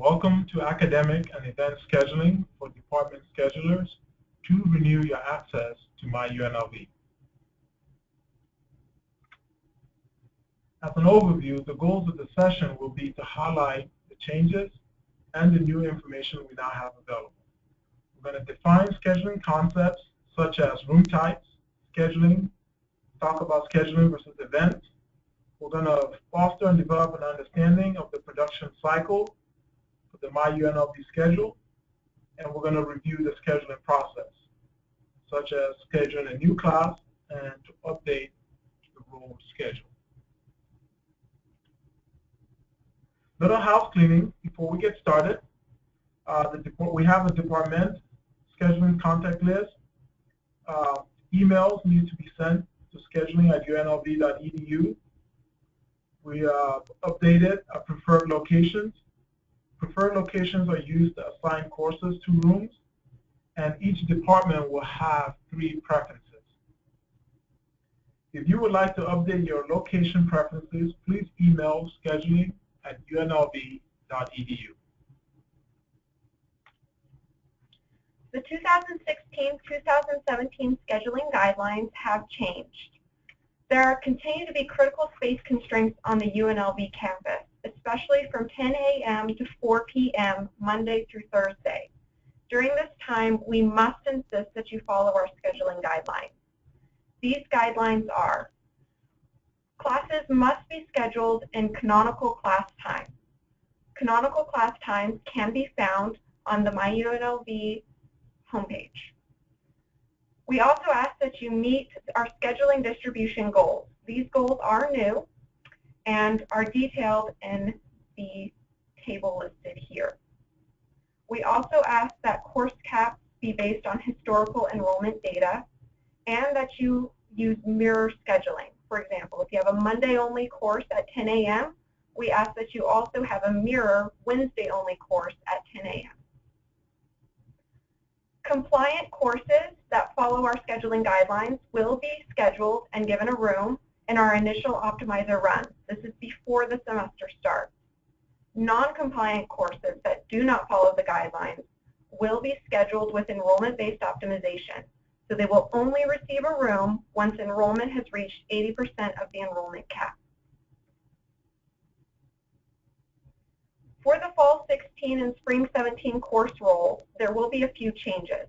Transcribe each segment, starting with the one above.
Welcome to Academic and Event Scheduling for Department Schedulers to renew your access to MyUNLV. As an overview, the goals of the session will be to highlight the changes and the new information we now have available. We're going to define scheduling concepts such as room types, scheduling, talk about scheduling versus events. We're going to foster and develop an understanding of the production cycle for the MyUNLV schedule, and we're going to review the scheduling process, such as scheduling a new class and to update the role schedule. Little house cleaning before we get started. We have a department scheduling contact list. Emails need to be sent to scheduling@unlv.edu. We updated our preferred locations. Preferred locations are used to assign courses to rooms, and each department will have 3 preferences. If you would like to update your location preferences, please email scheduling@unlv.edu. The 2016-2017 scheduling guidelines have changed. There continue to be critical space constraints on the UNLV campus, especially from 10 a.m. to 4 p.m. Monday through Thursday. During this time, we must insist that you follow our scheduling guidelines. These guidelines are: classes must be scheduled in canonical class times. Canonical class times can be found on the MyUNLV homepage. We also ask that you meet our scheduling distribution goals. These goals are new and are detailed in the table listed here. We also ask that course caps be based on historical enrollment data and that you use mirror scheduling. For example, if you have a Monday-only course at 10 a.m., we ask that you also have a mirror Wednesday-only course at 10 a.m. Compliant courses that follow our scheduling guidelines will be scheduled and given a room in our initial optimizer run. This is before the semester starts. Non-compliant courses that do not follow the guidelines will be scheduled with enrollment-based optimization. So they will only receive a room once enrollment has reached 80% of the enrollment cap. For the Fall 16 and Spring 17 course roll, there will be a few changes.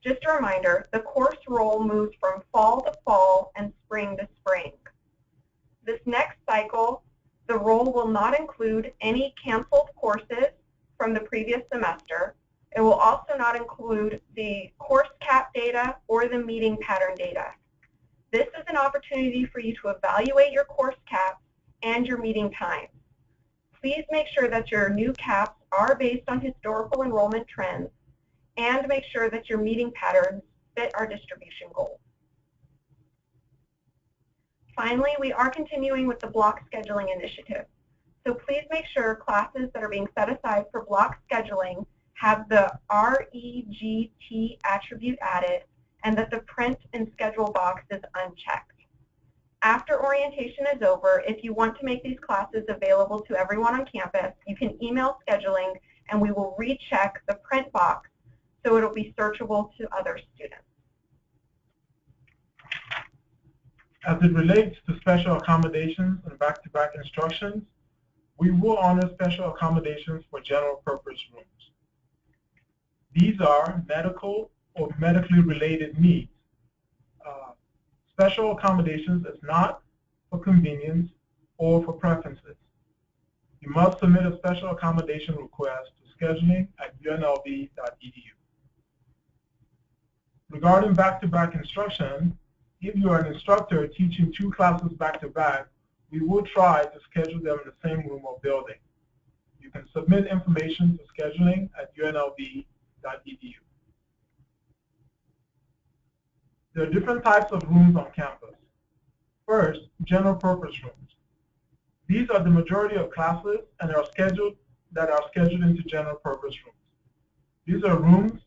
Just a reminder, the course roll moves from fall to fall and spring to spring. This next cycle, the roll will not include any canceled courses from the previous semester. It will also not include the course cap data or the meeting pattern data. This is an opportunity for you to evaluate your course caps and your meeting times. Please make sure that your new caps are based on historical enrollment trends and make sure that your meeting patterns fit our distribution goals. Finally, we are continuing with the block scheduling initiative. So please make sure classes that are being set aside for block scheduling have the REGT attribute added and that the print and schedule box is unchecked. After orientation is over, if you want to make these classes available to everyone on campus, you can email scheduling and we will recheck the print box so it'll be searchable to other students. As it relates to special accommodations and back-to-back instructions, we will honor special accommodations for general purpose rooms. These are medical or medically related needs. Special accommodations is not for convenience or for preferences. You must submit a special accommodation request to scheduling@unlv.edu. Regarding back-to-back instruction, if you are an instructor teaching 2 classes back-to-back, we will try to schedule them in the same room or building. You can submit information to scheduling@unlv.edu. There are different types of rooms on campus. First, general purpose rooms. These are the majority of classes and are scheduled into general purpose rooms. These are rooms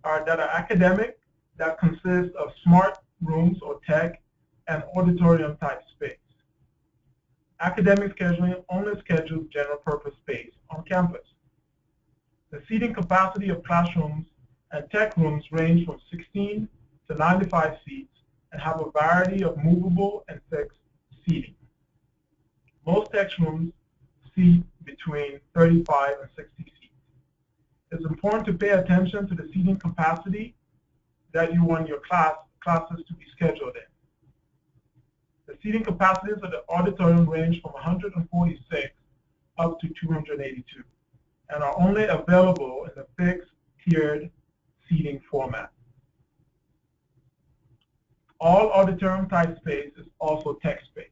that are academic, that consist of smart rooms or tech and auditorium type space. Academic scheduling only schedules general purpose space on campus. The seating capacity of classrooms and tech rooms range from 16 to 95 seats and have a variety of movable and fixed seating. Most tech rooms seat between 35 and 60 seats. It's important to pay attention to the seating capacity that you want your classes to be scheduled in. The seating capacities of the auditorium range from 146 up to 282 and are only available in the fixed tiered seating format. All auditorium type space is also tech space.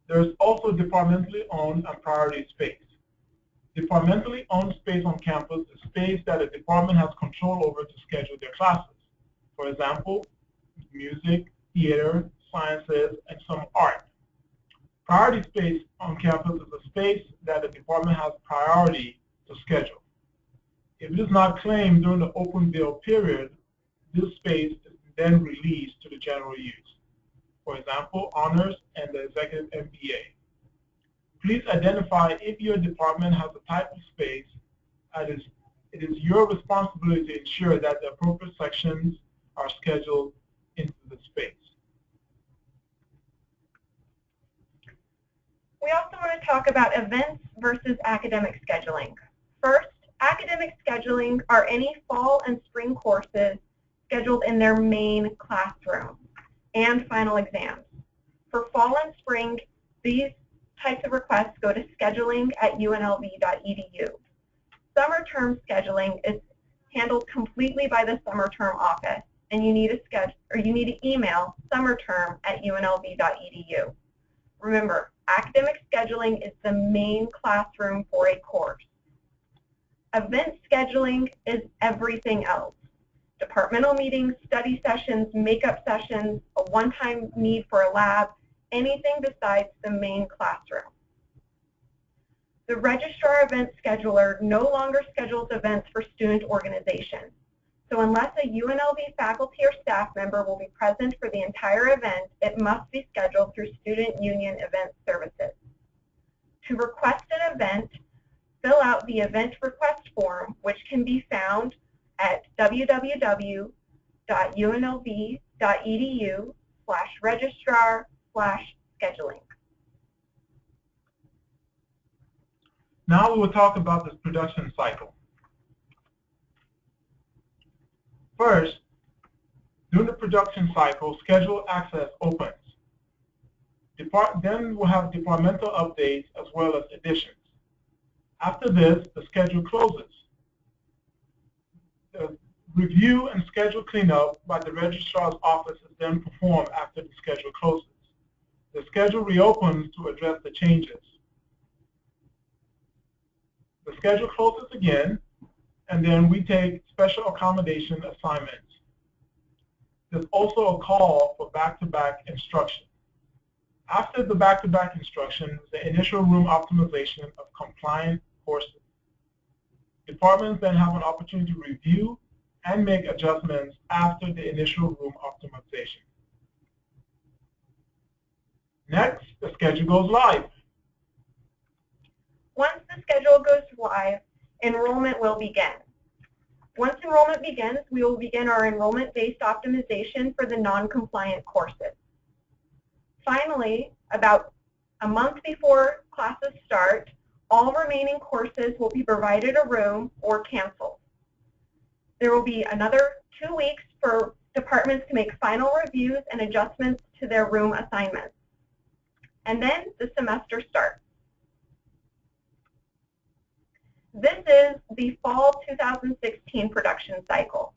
There is also departmentally owned and priority space. Departmentally owned space on campus is space that a department has control over to schedule their classes. For example, music, theater, sciences, and some art. Priority space on campus is a space that the department has priority to schedule. If it is not claimed during the open bill period, this space is then released to the general use. For example, honors and the executive MBA. Please identify if your department has a type of space, and it is your responsibility to ensure that the appropriate sections are scheduled into the space. We also want to talk about events versus academic scheduling. First, academic scheduling are any fall and spring courses scheduled in their main classroom and final exams. For fall and spring, these types of requests go to scheduling@unlv.edu. Summer term scheduling is handled completely by the summer term office, and you need to email summerterm@unlv.edu. Remember, academic scheduling is the main classroom for a course. Event scheduling is everything else. Departmental meetings, study sessions, makeup sessions, a one-time need for a lab, anything besides the main classroom. The registrar event scheduler no longer schedules events for student organizations. So unless a UNLV faculty or staff member will be present for the entire event, it must be scheduled through Student Union Event Services. To request an event, fill out the event request form, which can be found at www.unlv.edu/registrar/scheduling. Now we will talk about this production cycle. First, during the production cycle, schedule access opens. Then we'll have departmental updates as well as additions. After this, the schedule closes. The review and schedule cleanup by the registrar's office is then performed after the schedule closes. The schedule reopens to address the changes. The schedule closes again, and then we take special accommodation assignments. There's also a call for back-to-back instruction. After the back-to-back instruction, the initial room optimization of compliant courses. Departments then have an opportunity to review and make adjustments after the initial room optimization. Next, the schedule goes live. Once the schedule goes live, enrollment will begin. Once enrollment begins, we will begin our enrollment-based optimization for the non-compliant courses. Finally, about a month before classes start, all remaining courses will be provided a room or canceled. There will be another 2 weeks for departments to make final reviews and adjustments to their room assignments. And then the semester starts. This is the fall 2016 production cycle.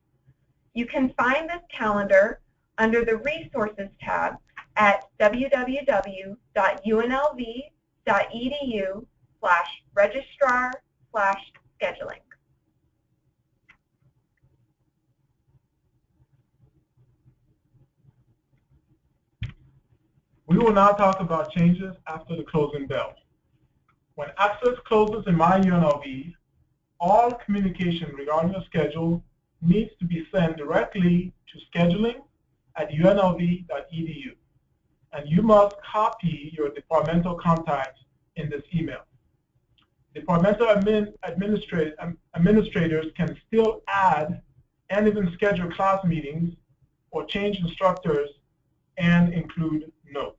You can find this calendar under the Resources tab at www.unlv.edu/registrar/scheduling. We will now talk about changes after the closing bell. When access closes in MyUNLV, all communication regarding the schedule needs to be sent directly to scheduling@unlv.edu, and you must copy your departmental contacts in this email. Departmental administrators can still add and even schedule class meetings or change instructors and include notes.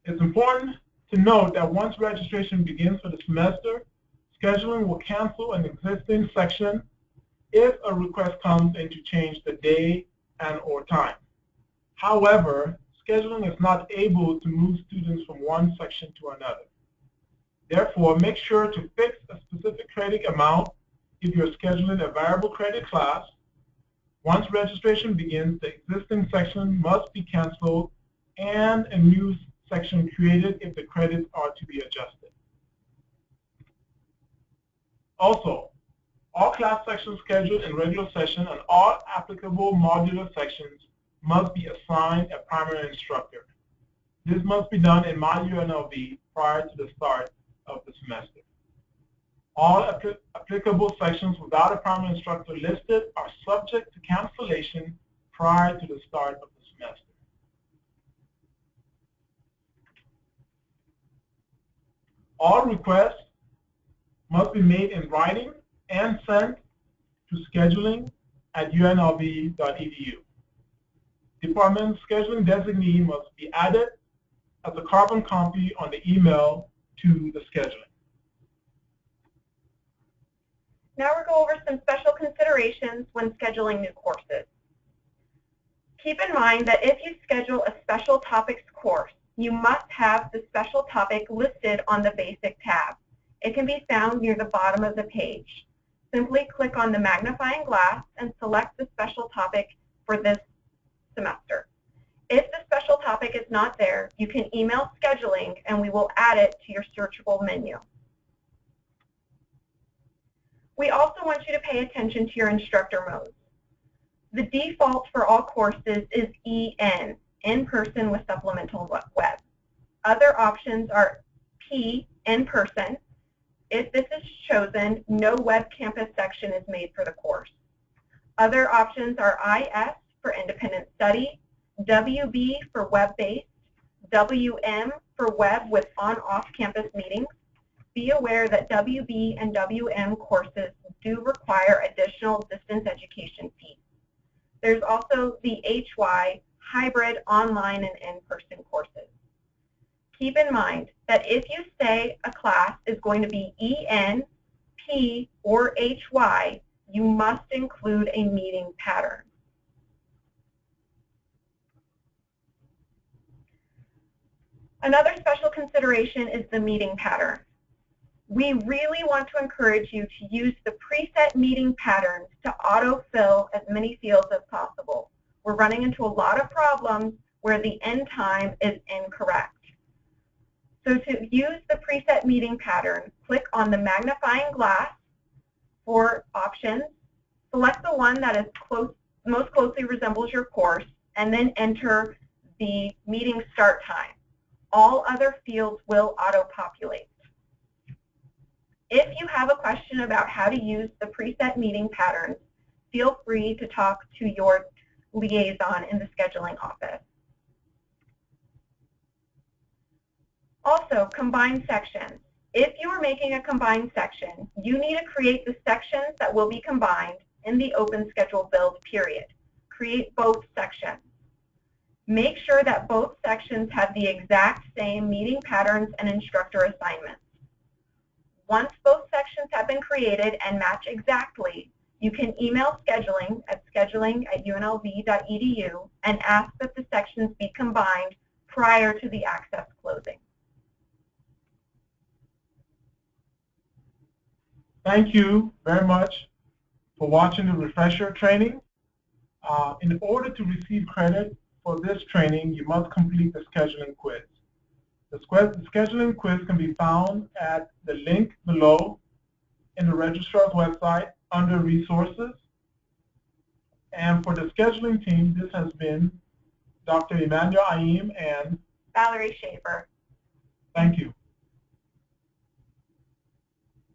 It's important to note that once registration begins for the semester, scheduling will cancel an existing section if a request comes in to change the day and or time. However, scheduling is not able to move students from one section to another. Therefore, make sure to fix a specific credit amount if you're scheduling a variable credit class. Once registration begins, the existing section must be canceled and a new section created if the credits are to be adjusted. Also, all class sections scheduled in regular session and all applicable modular sections must be assigned a primary instructor. This must be done in MyUNLV prior to the start of the semester. All applicable sections without a primary instructor listed are subject to cancellation prior to the start of the semester. All requests must be made in writing and sent to scheduling@unlv.edu. Department scheduling designee must be added as a carbon copy on the email to the scheduling. Now we'll go over some special considerations when scheduling new courses. Keep in mind that if you schedule a special topics course, you must have the special topic listed on the basic tab. It can be found near the bottom of the page. Simply click on the magnifying glass and select the special topic for this semester. If the special topic is not there, you can email scheduling and we will add it to your searchable menu. We also want you to pay attention to your instructor modes. The default for all courses is EN, in-person with supplemental web. Other options are P, in-person. If this is chosen, no web campus section is made for the course. Other options are IS for independent study, WB for web-based, WM for web with on-off campus meetings. Be aware that WB and WM courses do require additional distance education fees. There's also the HY, hybrid online and in-person courses. Keep in mind that if you say a class is going to be EN, P, or HY, you must include a meeting pattern. Another special consideration is the meeting pattern. We really want to encourage you to use the preset meeting patterns to autofill as many fields as possible. We're running into a lot of problems where the end time is incorrect. So to use the preset meeting pattern, click on the magnifying glass for options, select the one that is most closely resembles your course, and then enter the meeting start time. All other fields will auto-populate. If you have a question about how to use the preset meeting patterns, feel free to talk to your liaison in the scheduling office. Also, combined sections. If you are making a combined section, you need to create the sections that will be combined in the open schedule build period. Create both sections. Make sure that both sections have the exact same meeting patterns and instructor assignments. Once both sections have been created and match exactly, you can email scheduling at scheduling@unlv.edu and ask that the sections be combined prior to the access closing. Thank you very much for watching the refresher training. In order to receive credit for this training, you must complete the scheduling quiz. The scheduling quiz can be found at the link below in the registrar's website under resources. And for the scheduling team, this has been Dr. Emmanuel Aim and Valerie Schaefer. Thank you.